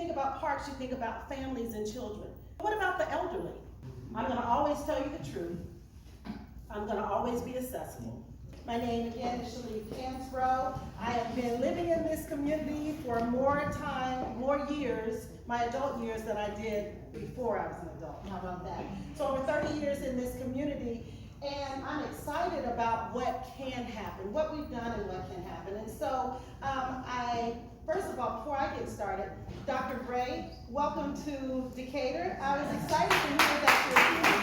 think about parks, you think about families and children. What about the elderly? I'm gonna always tell you the truth. I'm gonna always be accessible. My name again is Shelith Hansbro. I have been living in this community for more years, my adult years, than I did before I was an adult. How about that? So over 30 years in this community, and I'm excited about what can happen, what we've done and what can happen. And so first of all, before I get started, Dr. Gray, welcome to Decatur. I was excited to hear that you're here.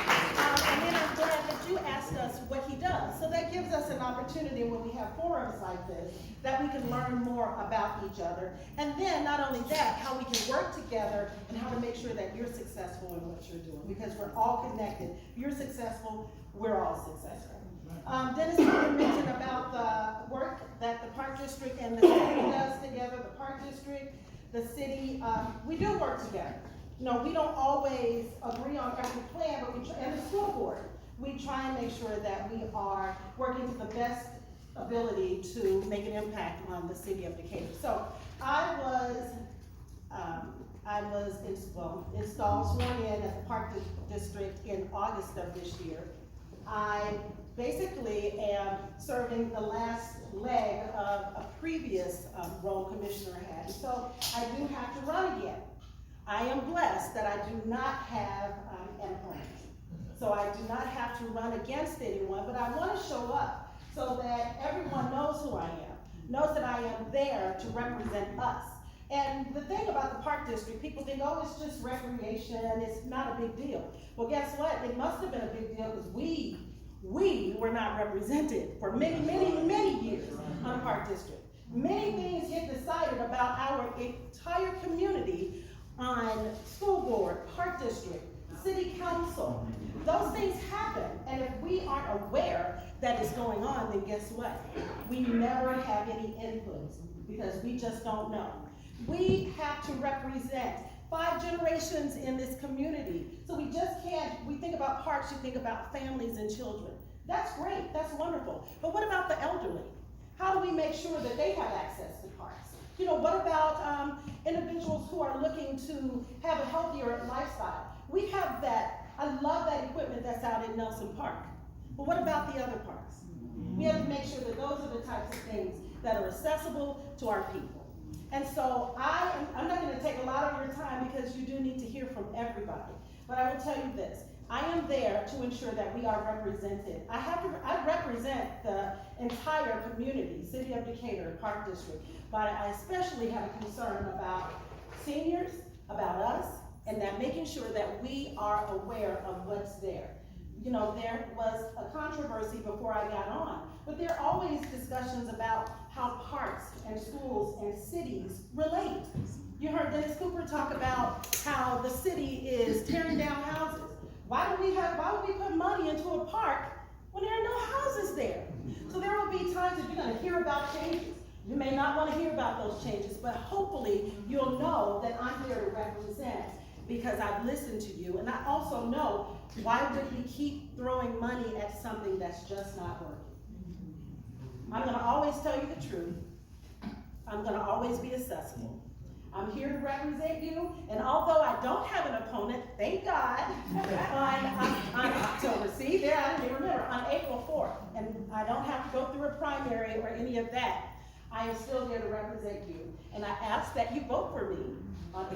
And then I'm glad that you asked us what he does. So that gives us an opportunity when we have forums like this, that we can learn more about each other. And then not only that, how we can work together and how to make sure that you're successful in what you're doing, because we're all connected. If you're successful, we're all successful. Dennis mentioned about the work that the Park District and the city does together. The Park District, the city, we do work together. You know, we don't always agree on every plan, but and the school board, we try and make sure that we are working to the best ability to make an impact on the city of Decatur. So I was installed, sworn in at the Park District in August of this year. I basically am serving the last leg of a previous role commissioner had. So I do have to run again. I am blessed that I do not have an opponent. So I do not have to run against anyone, but I want to show up so that everyone knows who I am, knows that I am there to represent us. And the thing about the Park District, people think, oh, it's just recreation, it's not a big deal. Well, guess what? It must have been a big deal because we were not represented for many years on the Park District. Many things get decided about our entire community on school board, Park District, city council. Those things happen, and if we aren't aware that it's going on, then guess what? We never have any input because we just don't know. We have to represent 5 generations in this community. So we just can't, we think about parks, you think about families and children. That's great, that's wonderful. But what about the elderly? How do we make sure that they have access to parks? You know, what about individuals who are looking to have a healthier lifestyle? We have that, I love that equipment that's out in Nelson Park. But what about the other parks? We have to make sure that those are the types of things that are accessible to our people. And so I'm not going to take a lot of your time because you do need to hear from everybody. But I will tell you this, I am there to ensure that we are represented. I represent the entire community, City of Decatur, Park District, but I especially have a concern about seniors, about us, and that making sure that we are aware of what's there. You know, there was a controversy before I got on, but there are always discussions about how parks and schools and cities relate. You heard Dennis Cooper talk about how the city is tearing down houses. Why would we put money into a park when there are no houses there? So there will be times that you're going to hear about changes. You may not want to hear about those changes, but hopefully you'll know that I'm here to represent because I've listened to you, and I also know why would we keep throwing money at something that's just not working. I'm going to always tell you the truth. I'm going to always be accessible. I'm here to represent you, and although I don't have an opponent, thank God, on October, see there, I didn't even remember, on April 4th, and I don't have to go through a primary or any of that, I am still here to represent you. And I ask that you vote for me on